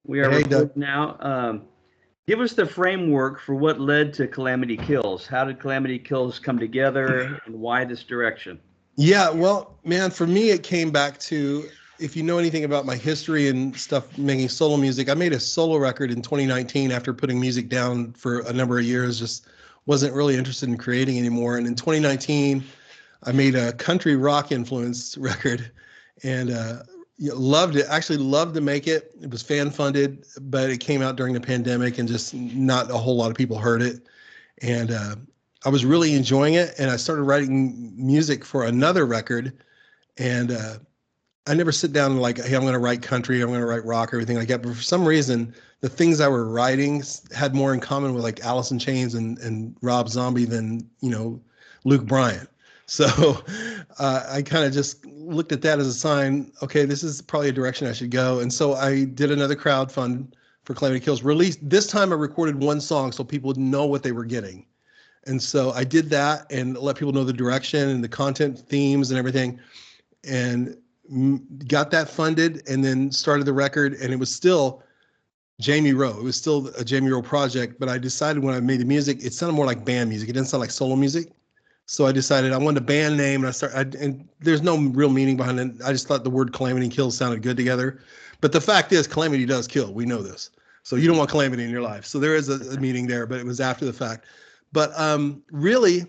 We are Hey, Doug. recording now. Give us the framework for what led to Calamity Kills. How did Calamity Kills come together, and why this direction? Yeah, well, man, for me, it came back to if you know anything about my history and stuff, making solo music. I made a solo record in 2019 after putting music down for a number of years, just wasn't really interested in creating anymore. And in 2019, I made a country rock influenced record and loved it. Actually, loved to make it. It was fan funded, but it came out during the pandemic and just not a whole lot of people heard it. And I was really enjoying it, and I started writing music for another record. And I never sit down and like, hey, I'm going to write country, I'm going to write rock, or everything like that. But for some reason, the things I were writing had more in common with like Alice in Chains and Rob Zombie than Luke Bryan. So I kind of just looked at that as a sign. Okay, this is probably a direction I should go. And so I did another crowdfund for Calamity Kills. Released this time, I recorded one song so people would know what they were getting. And so I did that and let people know the direction and the content themes and everything, and got that funded, and then started the record. And it was still Jamie Rowe. It was still a Jamie Rowe project, but I decided when I made the music, it sounded more like band music. It didn't sound like solo music. So I decided I wanted a band name, and and there's no real meaning behind it. I just thought the word Calamity Kills sounded good together. But the fact is, Calamity does kill. We know this. So you don't want calamity in your life. So there is a meaning there, but it was after the fact. But really,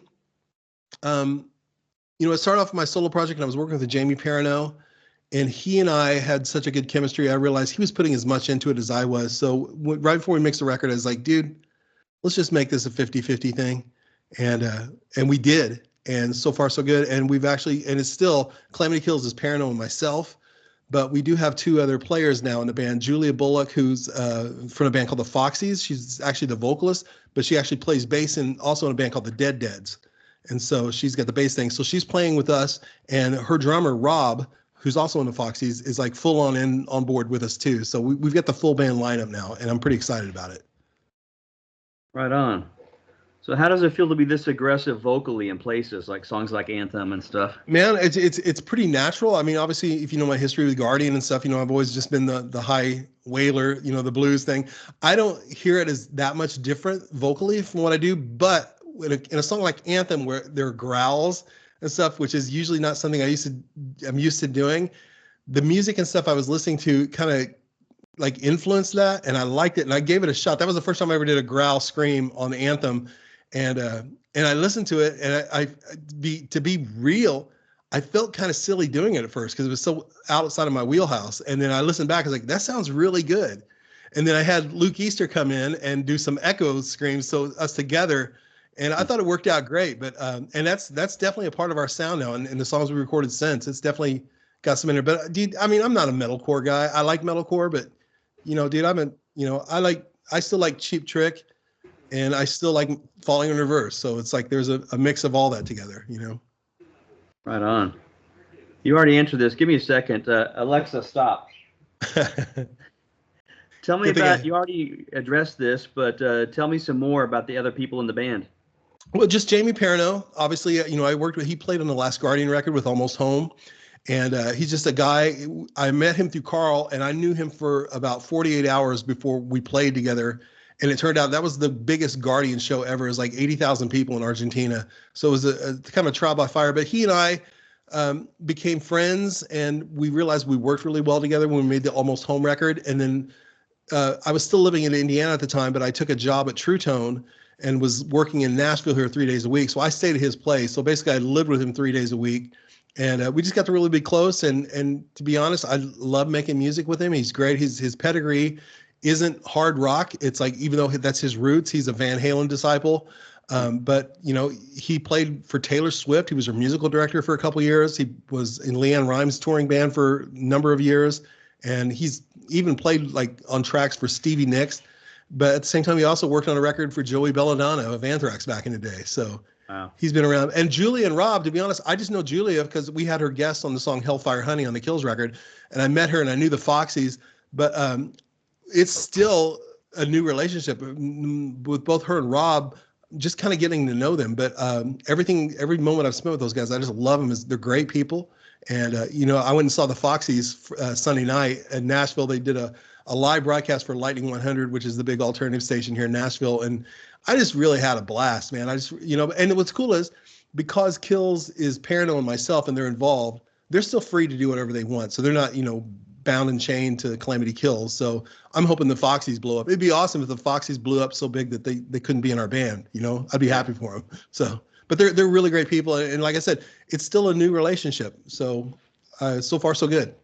it started off with my solo project, and I was working with Jamie Perrineau, and he and I had such a good chemistry. I realized he was putting as much into it as I was. So right before we mixed the record, I was like, dude, let's just make this a 50-50 thing. And we did. And so far, so good. And we've actually, and it's still, Calamity Kills is Perrineau and myself, but we do have two other players now in the band. Julia Bullock, who's from a band called the Foxies. She's actually the vocalist, but she actually plays bass also in a band called the Dead Deads. And so she's got the bass thing. So she's playing with us, and her drummer, Rob, who's also in the Foxies, is like full on board with us too. So we've got the full band lineup now, and I'm pretty excited about it. Right on. So how does it feel to be this aggressive vocally in places like songs like Anthem and stuff? Man, it's pretty natural. I mean, obviously, if you know my history with Guardian and stuff, I've always just been the high wailer, the blues thing. I don't hear it as that much different vocally from what I do, but in a song like Anthem, where there are growls and stuff, which is usually not something I'm used to doing, the music and stuff I was listening to kind of like influenced that, and I liked it, and I gave it a shot. That was the first time I ever did a growl scream on Anthem. And I listened to it, and to be real, I felt kind of silly doing it at first because it was so outside of my wheelhouse. And then I listened back, I was like, that sounds really good. And then I had Luke Easter come in and do some echo screams, so us together, and I thought it worked out great. But and that's definitely a part of our sound now, and the songs we recorded since, it's definitely got some in there. But dude, I mean, I'm not a metalcore guy. I like metalcore, but dude, I still like Cheap Trick. And I still like Falling in Reverse. So it's like there's a mix of all that together, Right on. You already answered this. Give me a second. Alexa, stop. Tell me about, you already addressed this, but tell me some more about the other people in the band. Well, just Jamie Perrineau. Obviously, he played on the last Guardian record with Almost Home. And he's just a guy. I met him through Carl, and I knew him for about 48 hours before we played together. And it turned out that was the biggest Guardian show ever. It was like 80,000 people in Argentina. So it was a kind of a trial by fire. But he and I became friends, and we realized we worked really well together when we made the Almost Home record. And then I was still living in Indiana at the time, but I took a job at True Tone and was working in Nashville here 3 days a week. So I stayed at his place. So basically I lived with him 3 days a week. And we just got to really be close. And to be honest, I love making music with him. He's great. His pedigree isn't hard rock. It's like, even though that's his roots, he's a Van Halen disciple. But he played for Taylor Swift. He was her musical director for a couple of years. He was in Leanne Rimes' touring band for a number of years. And he's even played like on tracks for Stevie Nicks. But at the same time, he also worked on a record for Joey Belladonna of Anthrax back in the day. So wow. He's been around. And Julia and Rob, to be honest, I just know Julia because we had her guest on the song Hellfire Honey on the Kills record. And I met her and I knew the Foxies. But it's still a new relationship with both her and Rob, just kind of getting to know them. But every moment I've spent with those guys, I just love them. They're great people. And, I went and saw the Foxies Sunday night in Nashville. They did a a live broadcast for Lightning 100, which is the big alternative station here in Nashville. And I just really had a blast, man. I just, and what's cool is because Kills is Parano and myself and they're involved, they're still free to do whatever they want. So they're not, bound and chained to Kalamity Kills. So I'm hoping the Foxies blow up. It'd be awesome if the Foxies blew up so big that they couldn't be in our band. I'd be happy for them. So, but they're really great people. And like I said, it's still a new relationship. So, so far so good.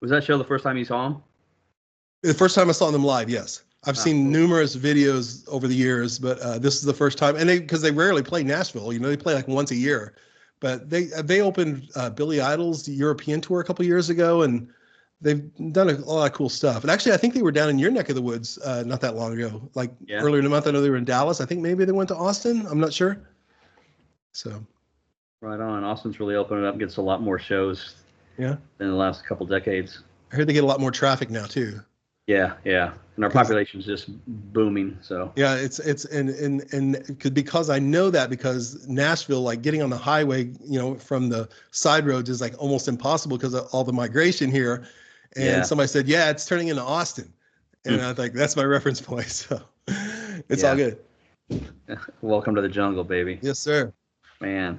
Was that show the first time you saw them? The first time I saw them live, yes. I've seen numerous videos over the years, but this is the first time. And because they rarely play Nashville, they play like once a year. But they opened Billy Idol's European tour a couple years ago, and they've done a lot of cool stuff. And actually, I think they were down in your neck of the woods not that long ago. Earlier in the month, I know they were in Dallas. I think maybe they went to Austin. I'm not sure. So. Right on. Austin's really opening up, gets a lot more shows. Yeah. In the last couple decades. I heard they get a lot more traffic now too. Yeah. And our population is just booming. So. Yeah, it's because I know that because Nashville, like getting on the highway, from the side roads is like almost impossible because of all the migration here. And somebody said, yeah, it's turning into Austin. And I was like, that's my reference point. So it's all good. Welcome to the jungle, baby. Yes, sir. Man.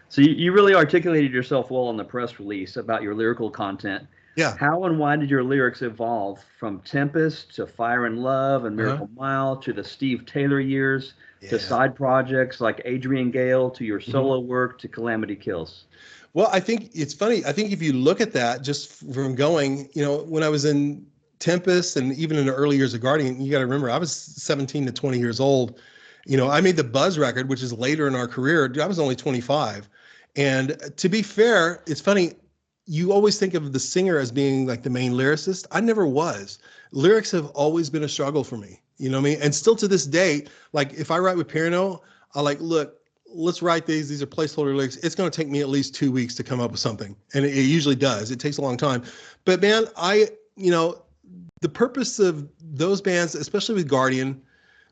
So you really articulated yourself well in the press release about your lyrical content. Yeah. How and why did your lyrics evolve from Tempest to Fire and Love and Miracle Mile to the Steve Taylor years to side projects like Adrian Gale to your solo work to Kalamity Kills? Well, I think it's funny. I think if you look at that just from going, when I was in Tempest and even in the early years of Guardian, you got to remember I was 17 to 20 years old. I made the Buzz record, which is later in our career. I was only 25. And to be fair, it's funny. You always think of the singer as being like the main lyricist. I never was. Lyrics have always been a struggle for me. You know what I mean? And still to this day, like if I write with Parano, I look, let's write these. These are placeholder lyrics. It's going to take me at least 2 weeks to come up with something. And it usually does. It takes a long time. But man, the purpose of those bands, especially with Guardian,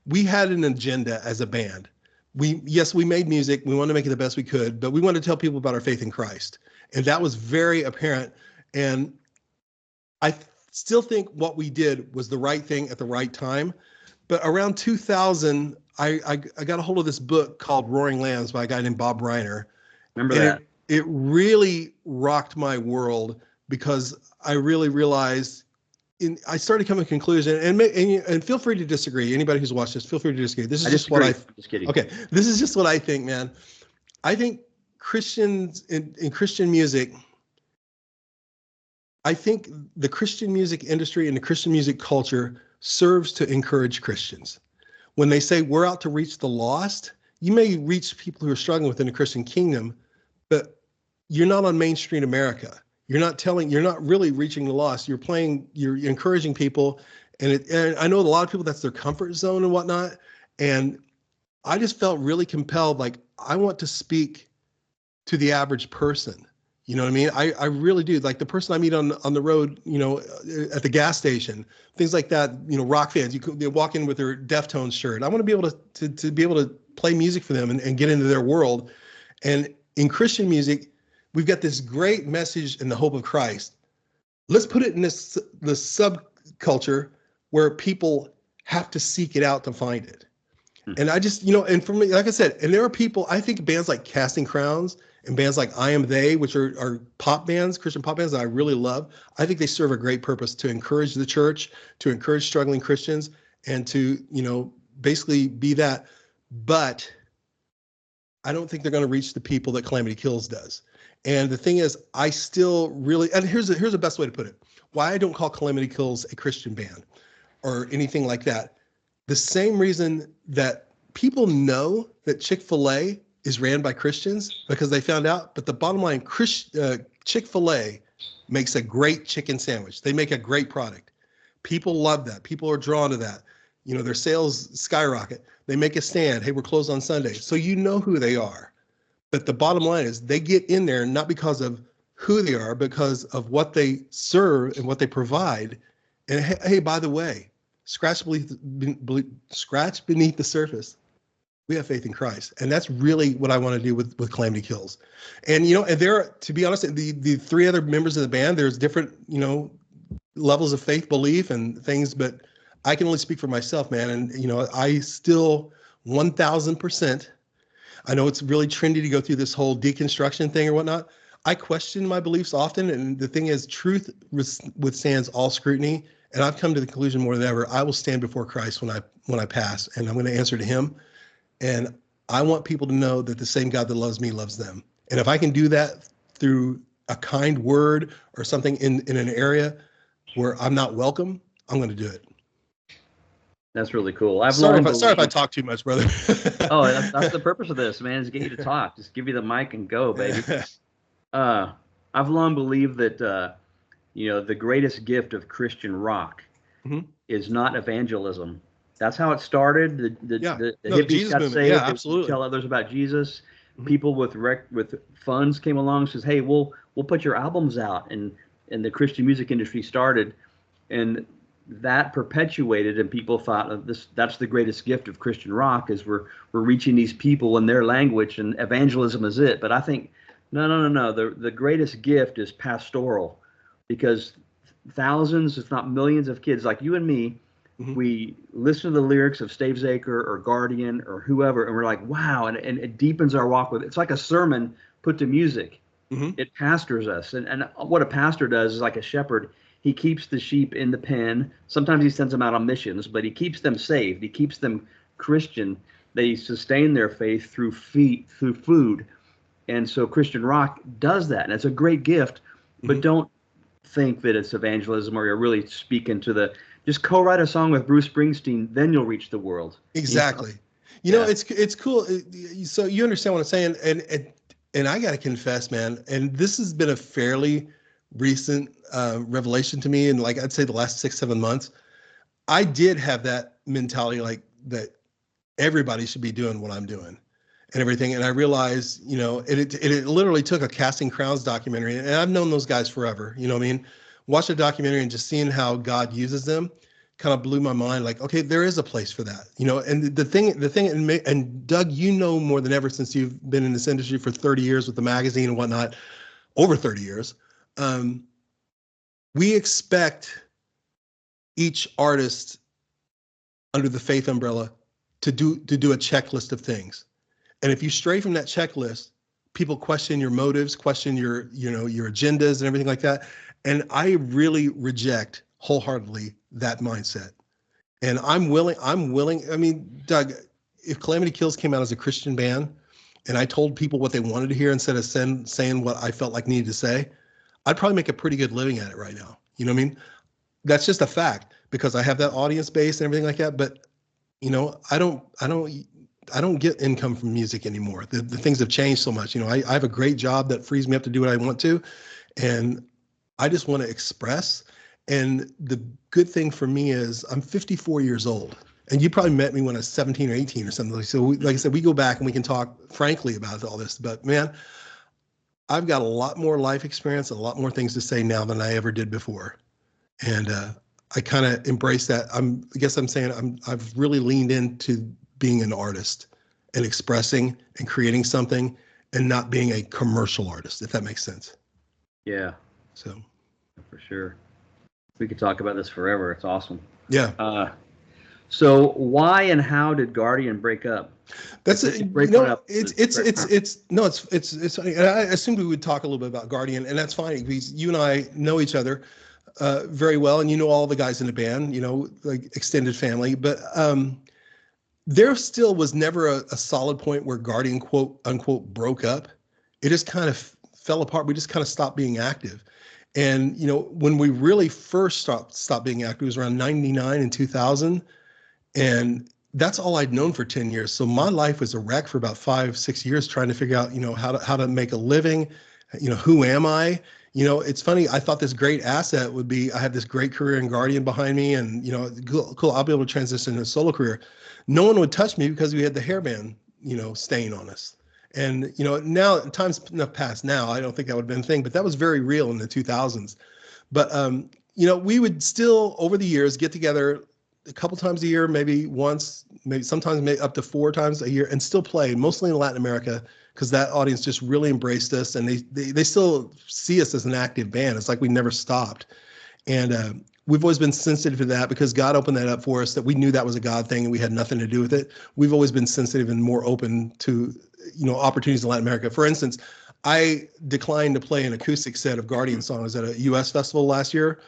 we had an agenda as a band. We made music. We wanted to make it the best we could, but we wanted to tell people about our faith in Christ. And that was very apparent. And I still think what we did was the right thing at the right time. But around 2000, I got a hold of this book called Roaring Lambs by a guy named Bob Reiner. Remember that? It really rocked my world because I really realized I started coming to a conclusion, and feel free to disagree. Anybody who's watched this, feel free to disagree. This is just what I. Just kidding. Okay, this is just what I think, man. I think Christians in Christian music. I think the Christian music industry and the Christian music culture serves to encourage Christians. When they say we're out to reach the lost, you may reach people who are struggling within the Christian kingdom, but you're not on Main Street America. You're not really reaching the lost. You're encouraging people. And I know a lot of people, that's their comfort zone and whatnot. And I just felt really compelled. Like, I want to speak to the average person. You know what I mean? I really do. Like the person I meet on the road, at the gas station, things like that, rock fans, they walk in with their Deftones shirt. I want to be able to be able to play music for them and get into their world. And in Christian music, we've got this great message in the hope of Christ. Let's put it in the subculture where people have to seek it out to find it. And I just, and for me, like I said, and there are people, I think bands like Casting Crowns and bands like I Am They, which are pop bands, Christian pop bands that I really love. I think they serve a great purpose to encourage the church, to encourage struggling Christians, and to, basically be that. But I don't think they're going to reach the people that Kalamity Kills does. And the thing is, I still really, and here's the best way to put it. Why I don't call Kalamity Kills a Christian band or anything like that. The same reason that people know that Chick-fil-A is ran by Christians because they found out. But the bottom line, Chick-fil-A makes a great chicken sandwich. They make a great product. People love that. People are drawn to that. Their sales skyrocket. They make a stand. Hey, we're closed on Sunday. So you know who they are. But the bottom line is they get in there not because of who they are, because of what they serve and what they provide. And hey, by the way, scratch beneath the surface, we have faith in Christ. And that's really what I want to do with Kalamity Kills. And, and there, to be honest, the three other members of the band, there's different, levels of faith, belief, and things, but I can only speak for myself, man. And, I still 1000%. I know it's really trendy to go through this whole deconstruction thing or whatnot. I question my beliefs often. And the thing is, truth withstands all scrutiny. And I've come to the conclusion more than ever, I will stand before Christ when I pass, and I'm going to answer to him. And I want people to know that the same God that loves me loves them. And if I can do that through a kind word or something in an area where I'm not welcome, I'm going to do it. That's really cool. Sorry if I talk too much, brother. Oh, that's the purpose of this, man, is to get you to talk. Just give you the mic and go, baby. I've long believed that the greatest gift of Christian rock is not evangelism. That's how it started. The hippies got saved. Yeah, absolutely. Tell others about Jesus. People with funds came along and says, "Hey, we'll put your albums out," and the Christian music industry started, and that perpetuated, and people thought that's the greatest gift of Christian rock, is we're reaching these people in their language, and evangelism is it. But I think no. The greatest gift is pastoral, because thousands, if not millions, of kids like you and me, we listen to the lyrics of Stavesacre or Guardian or whoever, and we're like, wow, and it deepens our walk with it. It's like a sermon put to music. It pastors us, and what a pastor does is like a shepherd. He keeps the sheep in the pen. Sometimes he sends them out on missions, but he keeps them saved. He keeps them Christian. They sustain their faith through food. And so Christian rock does that. And it's a great gift, but don't think that it's evangelism or you're really speaking to just co-write a song with Bruce Springsteen, then you'll reach the world. Exactly. You know, it's cool. So you understand what I'm saying? And I got to confess, man, and this has been a fairly recent revelation to me, and like I'd say the last 6-7 months, I did have that mentality, like that everybody should be doing what I'm doing and everything. And I realized, it literally took a Casting Crowns documentary, and I've known those guys forever. You know what I mean? Watch the documentary and just seeing how God uses them kind of blew my mind. Like, okay, there is a place for that, And the thing, and Doug, more than ever, since you've been in this industry for 30 years with the magazine and whatnot, over 30 years. We expect each artist under the faith umbrella to do a checklist of things. And if you stray from that checklist, people question your motives, question your agendas and everything like that. And I really reject wholeheartedly that mindset. And I'm willing. I mean, Doug, if Calamity Kills came out as a Christian band and I told people what they wanted to hear instead of saying what I felt like needed to say, I'd probably make a pretty good living at it right now. You know what I mean? That's just a fact, because I have that audience base and everything like that. But, I don't get income from music anymore. The things have changed so much. I have a great job that frees me up to do what I want to. And I just want to express. And the good thing for me is I'm 54 years old. And you probably met me when I was 17 or 18 or something. So like I said, we go back and we can talk frankly about all this. But man, I've got a lot more life experience, a lot more things to say now than I ever did before. And I kind of embrace that. I've really leaned into being an artist and expressing and creating something and not being a commercial artist, if that makes sense. Yeah. So. For sure. We could talk about this forever. It's awesome. Yeah. So why and how did Guardian break up? It's funny. And I assumed we would talk a little bit about Guardian, and that's fine because you and I know each other very well, and all the guys in the band, like extended family. But there still was never a solid point where Guardian, quote unquote, broke up. It just kind of fell apart. We just kind of stopped being active. And when we really first stopped being active, it was around 99 and 2000. And that's all I'd known for 10 years. So my life was a wreck for about 5-6 years, trying to figure out, how to make a living. Who am I? It's funny. I thought this great asset would be, I have this great career in Guardian behind me, and, cool. I'll be able to transition to a solo career. No one would touch me because we had the hairband, stain on us. And, now time's enough past now. I don't think that would have been a thing, but that was very real in the 2000s. But, we would still, over the years, get together a couple times a year, maybe once, maybe sometimes up to 4 times a year, and still play, mostly in Latin America, because that audience just really embraced us, and they still see us as an active band. It's like we never stopped. And we've always been sensitive to that because God opened that up for us, that we knew that was a God thing and we had nothing to do with it. We've always been sensitive and more open to, opportunities in Latin America. For instance, I declined to play an acoustic set of Guardian songs at a US festival last year,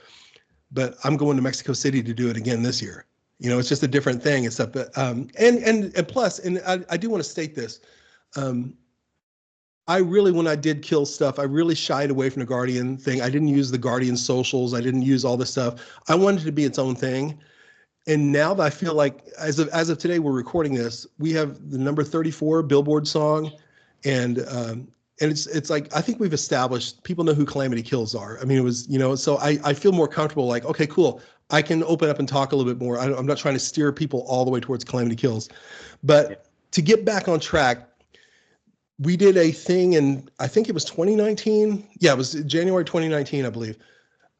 but I'm going to Mexico City to do it again this year. It's just a different thing. Except that, and plus, and I do want to state this. I really, when I did Kill stuff, I really shied away from the Guardian thing. I didn't use the Guardian socials. I didn't use all this stuff. I wanted it to be its own thing. And now that I feel like, as of today, we're recording this, we have the number 34 Billboard song, and it's like, I think we've established, people know who Kalamity Kills are. I mean, it was, so I feel more comfortable, like, okay, cool. I can open up and talk a little bit more. I'm not trying to steer people all the way towards Kalamity Kills. But to get back on track, we did a thing in, I think it was 2019. Yeah, it was January 2019, I believe.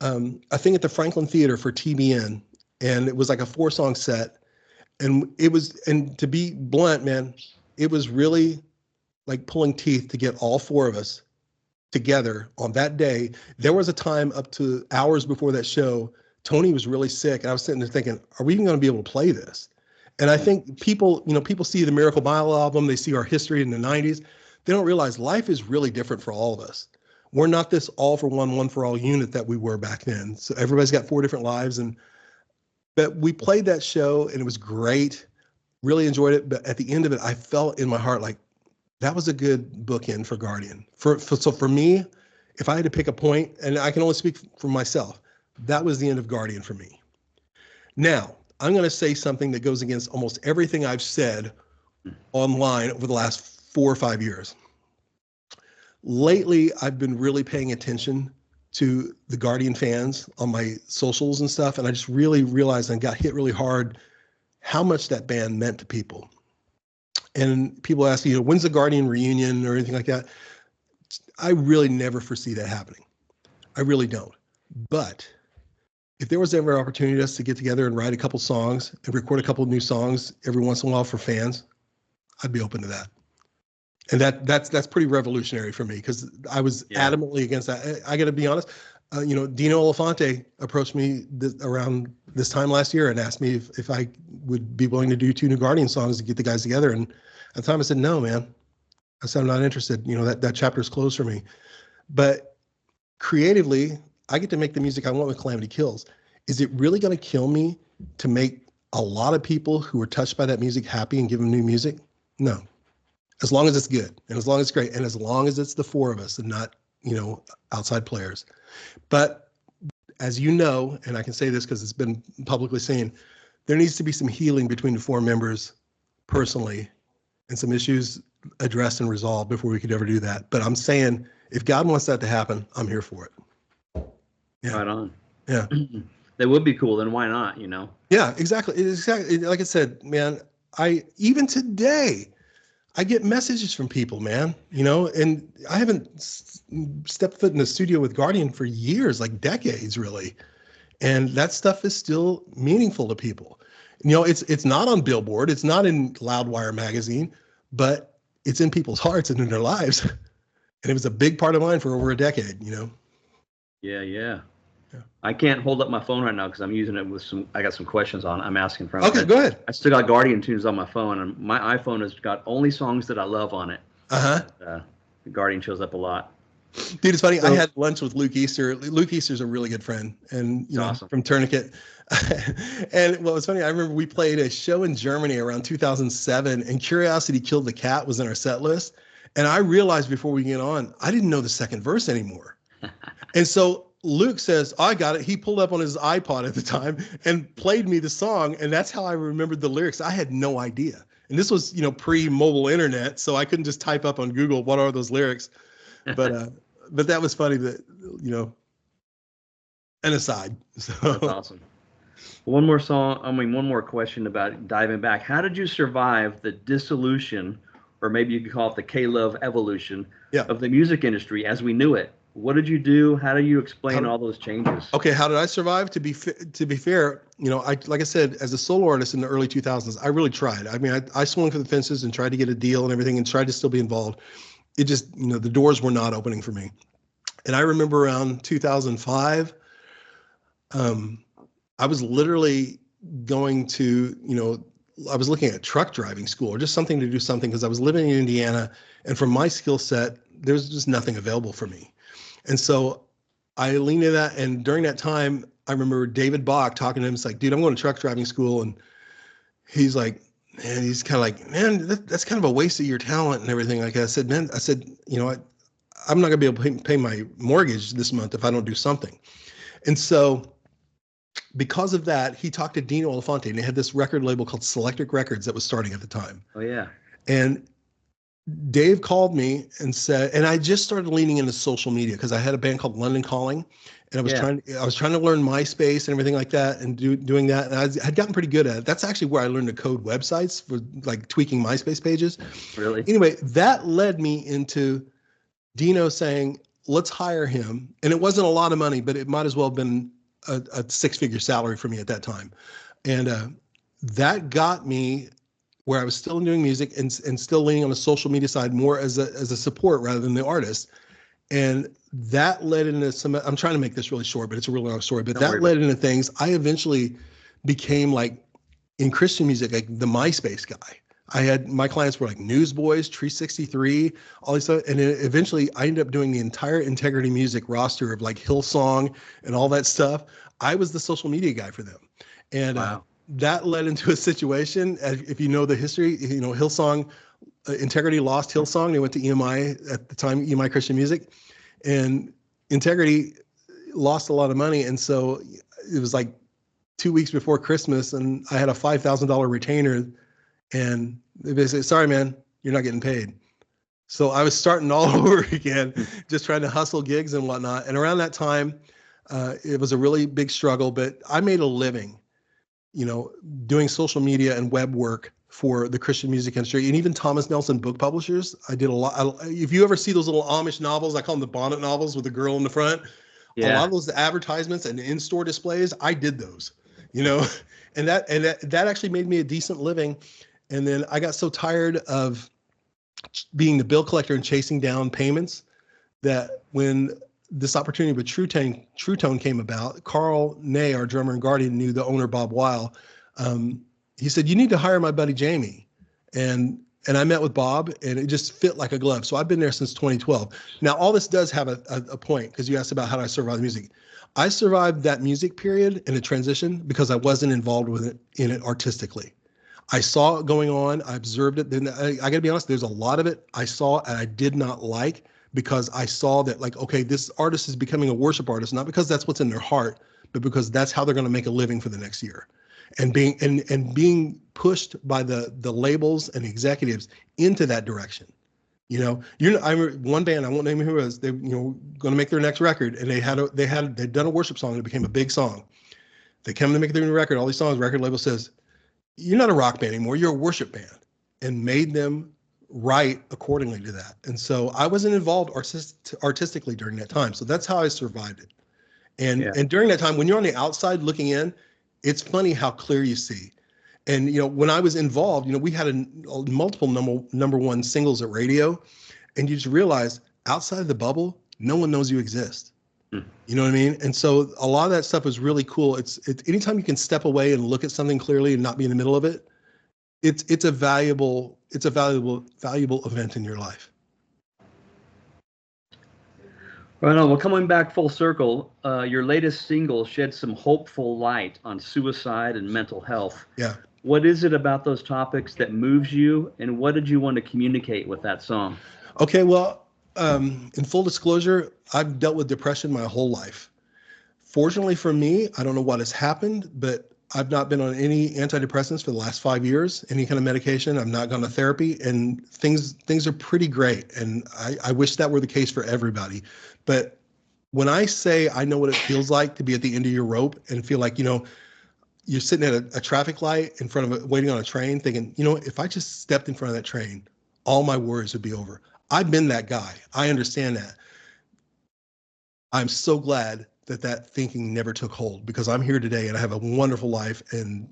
A thing at the Franklin Theater for TBN. And it was like a 4-song set. And and to be blunt, man, it was really like pulling teeth to get all 4 of us together on that day. There was a time up to hours before that show, Tony was really sick. And I was sitting there thinking, are we even going to be able to play this? And I think people see the Miracle Mile album, they see our history in the 90s. They don't realize life is really different for all of us. We're not this all for one for all unit that we were back then. So everybody's got 4 different lives. But we played that show and it was great. Really enjoyed it. But at the end of it, I felt in my heart like that was a good bookend for Guardian. So for me, if I had to pick a point, and I can only speak for myself, that was the end of Guardian for me. Now, I'm going to say something that goes against almost everything I've said online over the last 4 or 5 years. Lately, I've been really paying attention to the Guardian fans on my socials and stuff, and I just really realized and got hit really hard how much that band meant to people. And people ask, when's the Guardian reunion or anything like that? I really never foresee that happening. I really don't. But if there was ever an opportunity for us to get together and write a couple songs and record a couple of new songs every once in a while for fans, I'd be open to that. And that's pretty revolutionary for me because I was adamantly against that. I got to be honest. Dino Elefante approached me around this time last year and asked me if I would be willing to do 2 new Guardian songs to get the guys together. And at the time I said, no, man. I said, I'm not interested. That chapter's closed for me. But creatively, I get to make the music I want with Kalamity Kills. Is it really going to kill me to make a lot of people who were touched by that music happy and give them new music? No. As long as it's good and as long as it's great and as long as it's the 4 of us and not, outside players. But as you know, and I can say this because it's been publicly seen, there needs to be some healing between the 4 members personally and some issues addressed and resolved before we could ever do that. But I'm saying if God wants that to happen, I'm here for it. Yeah. Right on. Yeah. That would be cool. Then why not, Yeah, exactly. Exactly. Like I said, man, even today, I get messages from people, man, and I haven't stepped foot in the studio with Guardian for years, like decades, really. And that stuff is still meaningful to people. It's not on Billboard. It's not in Loudwire magazine, but it's in people's hearts and in their lives. And it was a big part of mine for over a decade, Yeah. I can't hold up my phone right now because I'm using it with I got some questions on. I'm asking from. Okay, go ahead. I still got Guardian tunes on my phone, and my iPhone has got only songs that I love on it. The Guardian shows up a lot. Dude, it's funny. I had lunch with Luke Easter. Luke Easter's a really good friend, and awesome. From Tourniquet. And what was funny, I remember we played a show in Germany around 2007, and Curiosity Killed the Cat was in our set list. And I realized before we get on, I didn't know the second verse anymore. And so Luke says, I got it. He pulled up on his iPod at the time and played me the song. And that's how I remembered the lyrics. I had no idea. And this was, pre-mobile internet. So I couldn't just type up on Google, what are those lyrics? But that was funny that, an aside. So. That's awesome. One more question about diving back. How did you survive the dissolution, or maybe you could call it the K-Love evolution of the music industry as we knew it? What did you do? How do you explain all those changes? Okay, how did I survive? To be fair, like I said, as a solo artist in the early 2000s, I really tried. I mean, I swung for the fences and tried to get a deal and everything and tried to still be involved. It just, the doors were not opening for me. And I remember around 2005, I was literally going to, I was looking at truck driving school or just something to do something because I was living in Indiana, and for my skill set, there's just nothing available for me. And so I leaned into that. And during that time, I remember David Bach talking to him. It's like, dude, I'm going to truck driving school. And he's like, man, he's kind of like, man, that's kind of a waste of your talent and everything. Like I said, man, I'm not going to be able to pay my mortgage this month if I don't do something. And so because of that, he talked to Dino Elefante, and they had this record label called Selectric Records that was starting at the time. Oh, yeah. And Dave called me and said, and I just started leaning into social media because I had a band called London Calling, and I was trying to learn MySpace and everything like that, and doing that. And I had gotten pretty good at it. That's actually where I learned to code websites for like tweaking MySpace pages. Really? Anyway, that led me into Dino saying, let's hire him. And it wasn't a lot of money, but it might as well have been a six-figure salary for me at that time. And that got me where I was still doing music and still leaning on the social media side more as a support rather than the artist. And that led into some, I'm trying to make this really short, but it's a really long story, but that led into things. I eventually became like, in Christian music, like the MySpace guy. I had, my clients were like Newsboys, Tree 63, all these stuff. And then eventually I ended up doing the entire Integrity Music roster of like Hillsong and all that stuff. I was the social media guy for them. And that led into a situation, if you know the history, Hillsong, Integrity lost Hillsong. They went to EMI at the time, EMI Christian Music. And Integrity lost a lot of money. And so it was like 2 weeks before Christmas, and I had a $5,000 retainer. And they basically said, sorry, man, you're not getting paid. So I was starting all over again, just trying to hustle gigs and whatnot. And around that time, it was a really big struggle, but I made a living, doing social media and web work for the Christian music industry, and even Thomas Nelson book publishers. I did a lot. If you ever see those little Amish novels, I call them the bonnet novels with the girl in the front. Yeah. A lot of those advertisements and in-store displays, I did those, and that actually made me a decent living. And then I got so tired of being the bill collector and chasing down payments that when this opportunity with True Tone came about, Carl Ney, our drummer and guardian, knew the owner, Bob Weil. He said, you need to hire my buddy Jamie. And I met with Bob, and it just fit like a glove. So I've been there since 2012. Now, all this does have a point, because you asked about how do I survive the music. I survived that music period and the transition because I wasn't involved in it artistically. I saw it going on. I observed it. Then I got to be honest, there's a lot of it I saw and I did not like, because I saw that, like, okay, this artist is becoming a worship artist, not because that's what's in their heart, but because that's how they're going to make a living for the next year. And being pushed by the labels and executives into that direction. One band, I won't name who it was, they going to make their next record, and they'd done a worship song and it became a big song. They come to make their new record, all these songs, record label says, you're not a rock band anymore, you're a worship band, and made them write accordingly to that. And so I wasn't involved artistically during that time. So that's how I survived it. And during that time, when you're on the outside looking in, it's funny how clear you see. And, when I was involved, we had multiple number one singles at radio, and you just realize outside of the bubble, no one knows you exist. You know what I mean? And so a lot of that stuff is really cool. It's anytime you can step away and look at something clearly and not be in the middle of it, it's a valuable event in your life. Right on. Well, coming back full circle, your latest single shed some hopeful light on suicide and mental health. Yeah. What is it about those topics that moves you, and what did you want to communicate with that song? Okay, well, in full disclosure, I've dealt with depression my whole life. Fortunately for me, I don't know what has happened, but I've not been on any antidepressants for the last 5 years, any kind of medication. I've not gone to therapy, and things are pretty great. And I wish that were the case for everybody. But when I say I know what it feels like to be at the end of your rope and feel like, you're sitting at a traffic light in front of waiting on a train thinking, if I just stepped in front of that train, all my worries would be over. I've been that guy. I understand that. I'm so glad that thinking never took hold, because I'm here today and I have a wonderful life, and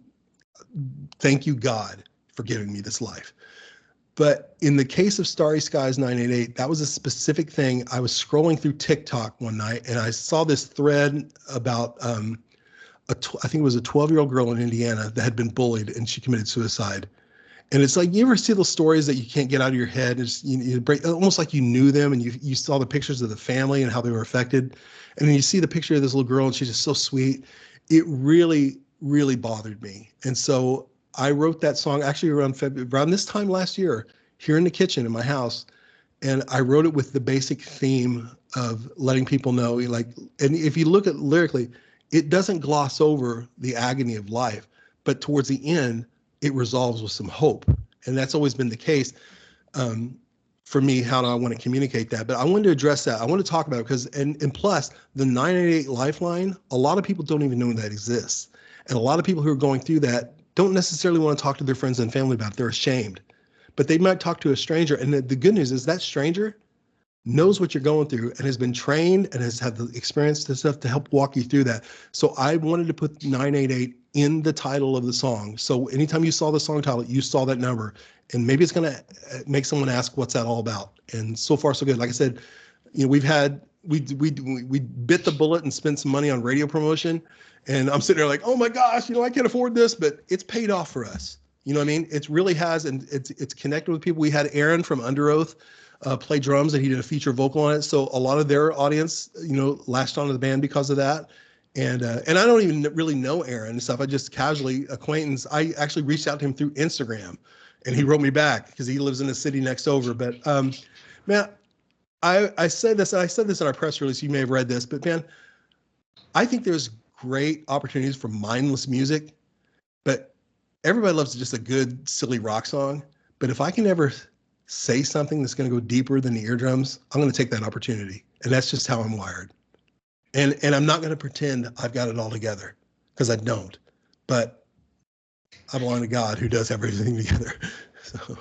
thank you, God, for giving me this life. But in the case of Starry Skies 988, that was a specific thing. I was scrolling through TikTok one night and I saw this thread about I think it was a 12-year-old girl in Indiana that had been bullied and she committed suicide. And it's like, you ever see those stories that you can't get out of your head? It's, you break, almost like you knew them and you saw the pictures of the family and how they were affected. And then you see the picture of this little girl and she's just so sweet. It really, really bothered me. And so I wrote that song actually around this time last year here in the kitchen in my house. And I wrote it with the basic theme of letting people know, like, and if you look at lyrically, it doesn't gloss over the agony of life, but towards the end, it resolves with some hope. And that's always been the case for me, how do I want to communicate that? But I wanted to address that. I want to talk about it because, and plus the 988 Lifeline, a lot of people don't even know that exists. And a lot of people who are going through that don't necessarily want to talk to their friends and family about it. They're ashamed, but they might talk to a stranger. And the good news is that stranger knows what you're going through and has been trained and has had the experience to stuff to help walk you through that. So I wanted to put 988 in the title of the song. So anytime you saw the song title, you saw that number, and maybe it's going to make someone ask, what's that all about? And so far, so good. Like I said, you know, we bit the bullet and spent some money on radio promotion, and I'm sitting there like, oh my gosh, you know, I can't afford this, but it's paid off for us. You know what I mean? It really has, and it's connected with people. We had Aaron from Under Oath play drums, and he did a feature vocal on it. So a lot of their audience, you know, latched onto the band because of that. And I don't even really know Aaron and stuff. I just casually acquaintance. I actually reached out to him through Instagram, and he wrote me back because he lives in the city next over. But man, I said this in our press release. You may have read this, but man, I think there's great opportunities for mindless music, but everybody loves just a good, silly rock song. But if I can ever say something that's going to go deeper than the eardrums, I'm going to take that opportunity. And that's just how I'm wired. And I'm not going to pretend I've got it all together, because I don't. But I belong to God, who does everything together. So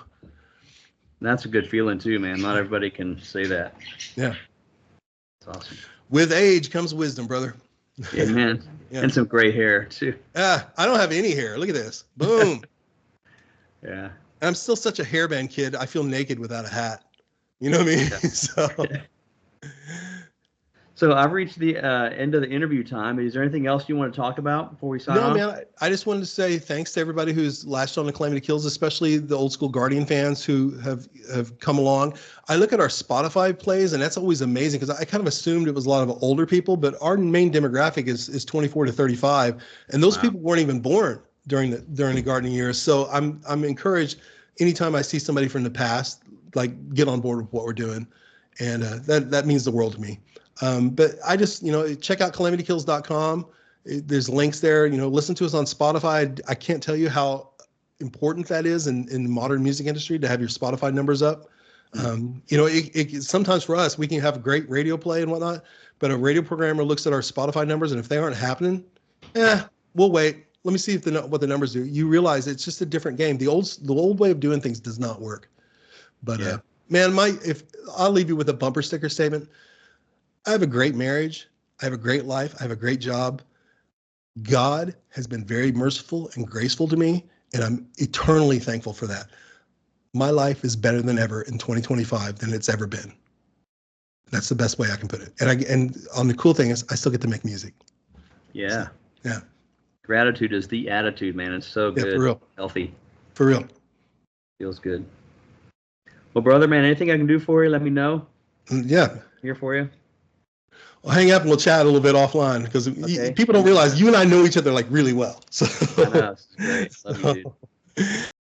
that's a good feeling too, man. Not everybody can say that. Yeah. That's awesome. With age comes wisdom, brother. Amen. Yeah. And some gray hair too. I don't have any hair. Look at this. Boom. Yeah. I'm still such a hairband kid. I feel naked without a hat. You know what I mean? Yeah. So I've reached the end of the interview time. Is there anything else you want to talk about before we sign off? No, man. I just wanted to say thanks to everybody who's latched on to Calamity Kills, especially the old school Guardian fans who have come along. I look at our Spotify plays, and that's always amazing because I kind of assumed it was a lot of older people, but our main demographic is 24 to 35, and those people weren't even born during the Guardian years. So I'm encouraged anytime I see somebody from the past, like, get on board with what we're doing, and that means the world to me. But I just, you know, check out calamitkills.com. There's links there. You know, listen to us on Spotify. I can't tell you how important that is in the modern music industry to have your Spotify numbers up. You know, it sometimes for us, we can have great radio play and whatnot, but a radio programmer looks at our Spotify numbers, and if they aren't happening, we'll wait. Let me see what the numbers do. You realize it's just a different game. The old way of doing things does not work. But man, if I'll leave you with a bumper sticker statement. I have a great marriage. I have a great life. I have a great job. God has been very merciful and graceful to me, and I'm eternally thankful for that. My life is better than ever in 2025 than it's ever been. That's the best way I can put it. And on the cool thing is, I still get to make music. Yeah. So, yeah. Gratitude is the attitude, man. It's so good. For real. Healthy. For real. Feels good. Well, brother, man, anything I can do for you, let me know. Yeah. Here for you. Well, hang up and we'll chat a little bit offline, because people don't realize you and I know each other like really well. So I know. It's great. Love you, dude.